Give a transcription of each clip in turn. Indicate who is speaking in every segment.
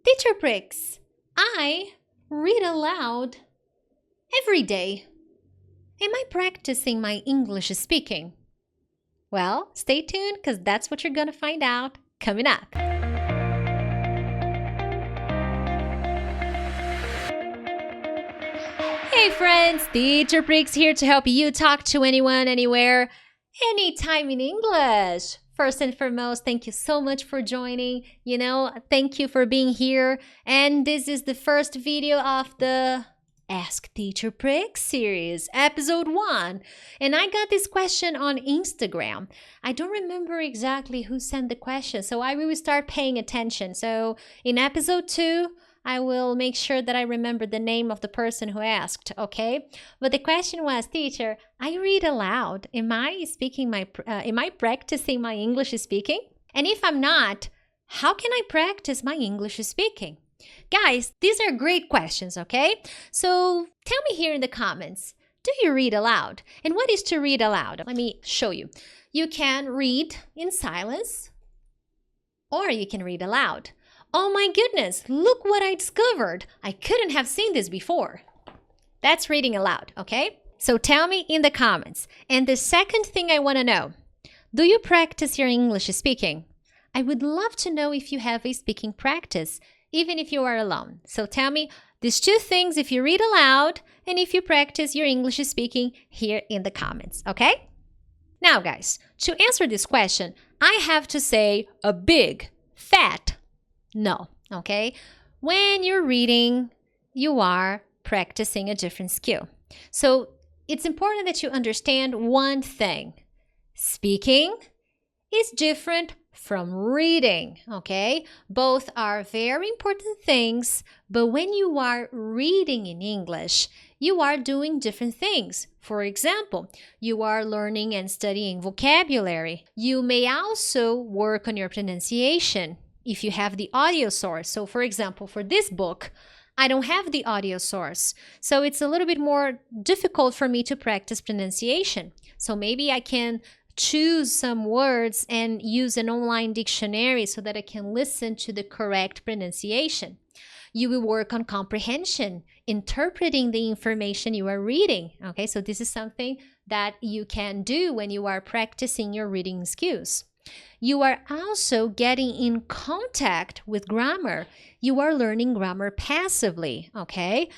Speaker 1: Teacher Prix, I read aloud every day. Am I practicing my English speaking? Well, stay tuned because that's what you're going to find out coming up. Hey friends, Teacher Prix here to help you talk to anyone, anywhere, anytime in English. First and foremost, thank you so much for joining. Thank you for being here. And this is the first video of the Ask Teacher Prix series, episode 1. And I got this question on Instagram. I don't remember exactly who sent the question, so I will start paying attention. So in episode 2, I will make sure that I remember the name of the person who asked, okay? But the question was, teacher, I read aloud. Am I practicing my English speaking? And if I'm not, how can I practice my English speaking? Guys, these are great questions, okay? So tell me here in the comments, do you read aloud? And what is to read aloud? Let me show you. You can read in silence, or you can read aloud. Oh my goodness, look what I discovered. I couldn't have seen this before. That's reading aloud, okay? So tell me in the comments. And the second thing I want to know, do you practice your English speaking? I would love to know if you have a speaking practice, even if you are alone. So tell me these two things if you read aloud and if you practice your English speaking here in the comments, okay? Now guys, to answer this question, I have to say a big, fat no, okay? When you're reading, you are practicing a different skill. So it's important that you understand one thing. Speaking is different from reading, okay? Both are very important things, but when you are reading in English, you are doing different things. For example, you are learning and studying vocabulary. You may also work on your pronunciation if you have the audio source. So for example, for this book, I don't have the audio source. So it's a little bit more difficult for me to practice pronunciation. So maybe I can choose some words and use an online dictionary so that I can listen to the correct pronunciation. You will work on comprehension, interpreting the information you are reading. Okay, so this is something that you can do when you are practicing your reading skills. You are also getting in contact with grammar. You are learning grammar passively, okay?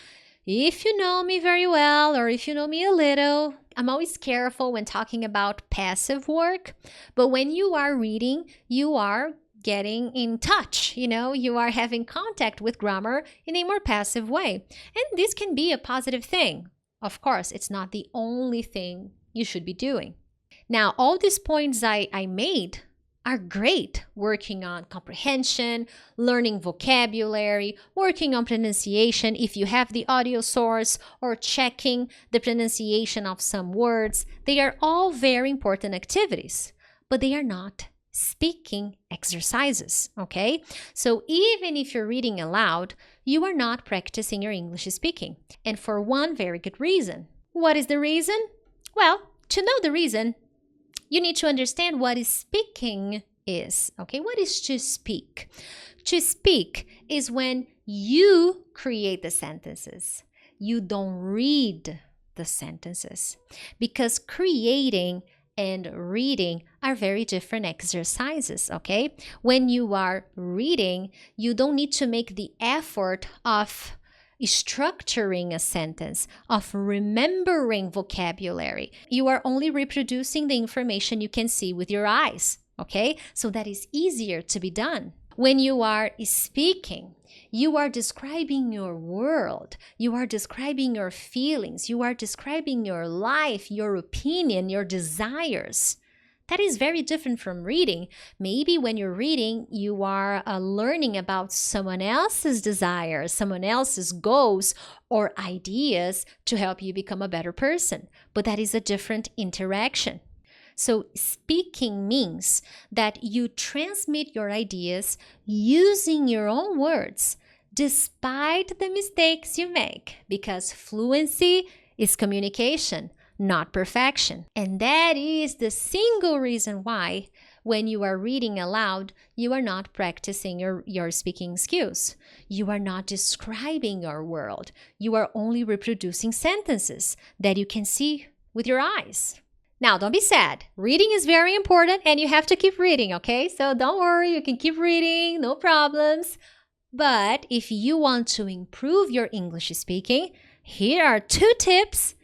Speaker 1: If you know me very well or if you know me a little, I'm always careful when talking about passive work. But when you are reading, you are getting in touch, you are having contact with grammar in a more passive way. And this can be a positive thing. Of course, it's not the only thing you should be doing. Now, all these points I made are great. Working on comprehension, learning vocabulary, working on pronunciation if you have the audio source, or checking the pronunciation of some words. They are all very important activities, but they are not speaking exercises, okay? So even if you're reading aloud, you are not practicing your English speaking. And for one very good reason. What is the reason? Well, to know the reason, you need to understand what speaking is, okay? What is to speak? To speak is when you create the sentences. You don't read the sentences, because creating and reading are very different exercises, okay? When you are reading, you don't need to make the effort of structuring a sentence, of remembering vocabulary. You are only reproducing the information you can see with your eyes, okay? So that is easier to be done. When you are speaking, you are describing your world, you are describing your feelings, you are describing your life, your opinion, your desires. That is very different from reading. Maybe when you're reading, you are learning about someone else's desires, someone else's goals or ideas to help you become a better person. But that is a different interaction. So speaking means that you transmit your ideas using your own words, despite the mistakes you make, because fluency is communication, not perfection. And that is the single reason why When you are reading aloud, you are not practicing your speaking skills. You are not describing your world. You are only reproducing sentences that you can see with your eyes. Now, don't be sad. Reading is very important and you have to keep reading, okay? So don't worry, you can keep reading, no problems. But if you want to improve your English speaking, here are 2 tips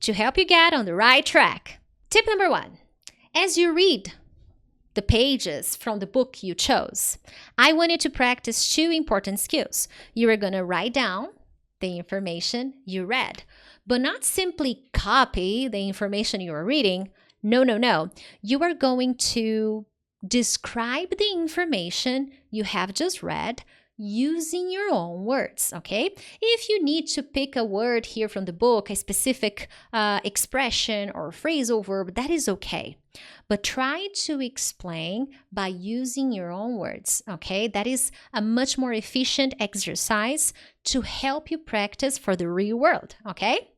Speaker 1: to help you get on the right track. Tip number 1, as you read the pages from the book you chose, I want you to practice 2 important skills. You are going to write down the information you read, but not simply copy the information you are reading. No. You are going to describe the information you have just read using your own words, okay? If you need to pick a word here from the book, a specific expression or phrasal verb, that is okay. But try to explain by using your own words, okay? That is a much more efficient exercise to help you practice for the real world, okay?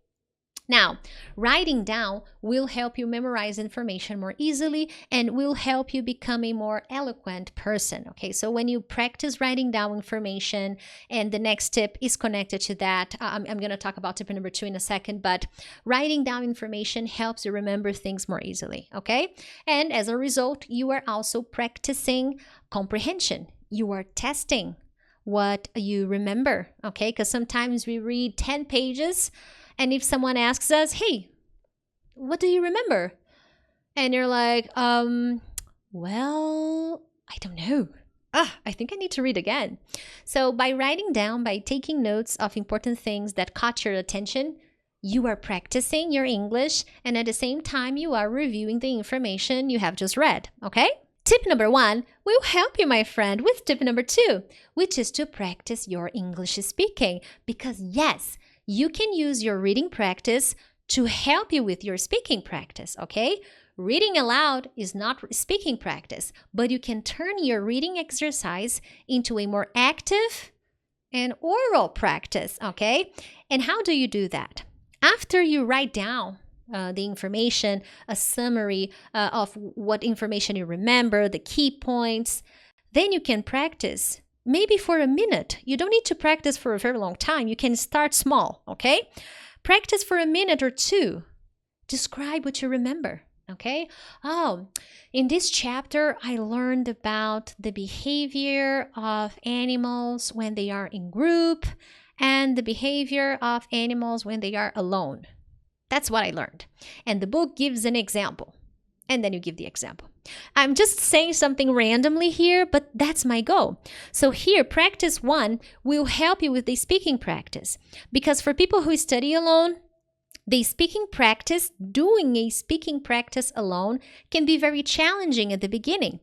Speaker 1: Now, writing down will help you memorize information more easily and will help you become a more eloquent person, okay? So when you practice writing down information, and the next tip is connected to that, I'm going to talk about tip number 2 in a second, but writing down information helps you remember things more easily, okay? And as a result, you are also practicing comprehension. You are testing what you remember, okay? Because sometimes we read 10 pages, and if someone asks us, hey, what do you remember? And you're like, well, I don't know. I think I need to read again. So by writing down, by taking notes of important things that caught your attention, you are practicing your English, and at the same time, you are reviewing the information you have just read, okay? Tip number 1 will help you, my friend, with tip number 2, which is to practice your English speaking. Because yes, you can use your reading practice to help you with your speaking practice, okay? Reading aloud is not speaking practice, but you can turn your reading exercise into a more active and oral practice, okay? And how do you do that? After you write down the information, a summary of what information you remember, the key points, then you can practice maybe for a minute. You don't need to practice for a very long time. You can start small, okay? Practice for a minute or 2. Describe what you remember, okay? Oh, in this chapter, I learned about the behavior of animals when they are in group and the behavior of animals when they are alone. That's what I learned. And the book gives an example. And then you give the example. I'm just saying something randomly here, but that's my goal. So here, practice 1 will help you with the speaking practice. Because for people who study alone, the speaking practice, doing a speaking practice alone can be very challenging at the beginning.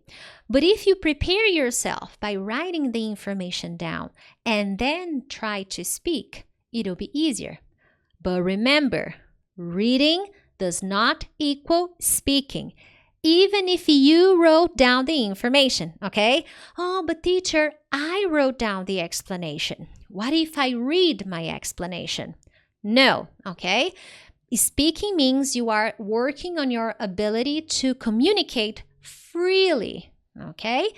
Speaker 1: But if you prepare yourself by writing the information down and then try to speak, it'll be easier. But remember, reading does not equal speaking, even if you wrote down the information, okay? Oh, but teacher, I wrote down the explanation. What if I read my explanation? No, okay? Speaking means you are working on your ability to communicate freely, okay?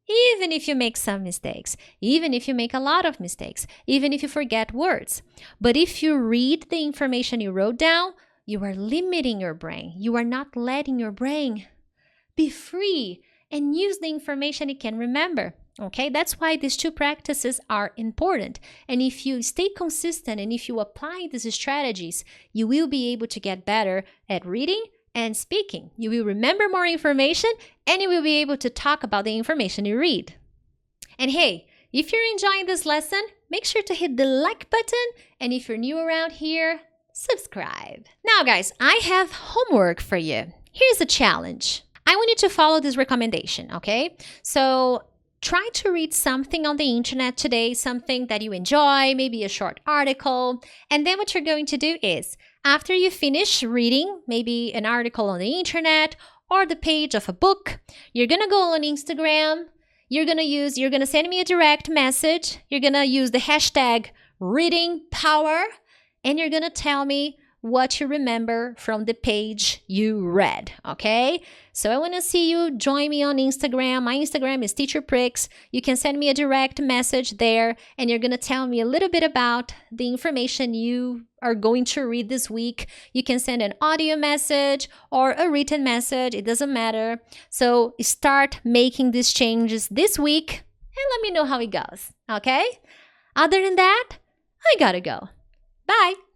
Speaker 1: Even if you make some mistakes, even if you make a lot of mistakes, even if you forget words. But if you read the information you wrote down, you are limiting your brain. You are not letting your brain be free and use the information it can remember. Okay, that's why these 2 practices are important. And if you stay consistent and if you apply these strategies, you will be able to get better at reading and speaking. You will remember more information and you will be able to talk about the information you read. And hey, if you're enjoying this lesson, make sure to hit the like button. And if you're new around here, subscribe. Now guys, I have homework for you. Here's a challenge. I want you to follow this recommendation, okay? So try to read something on the internet today, something that you enjoy, maybe a short article. And then what you're going to do is, after you finish reading maybe an article on the internet or the page of a book, you're going to go on Instagram. You're going to send me a direct message. You're going to use the hashtag reading power. And you're going to tell me what you remember from the page you read, okay? So I want to see you. Join me on Instagram. My Instagram is Teacher Prix. You can send me a direct message there, and you're going to tell me a little bit about the information you are going to read this week. You can send an audio message or a written message. It doesn't matter. So start making these changes this week and let me know how it goes, okay? Other than that, I gotta go. Bye.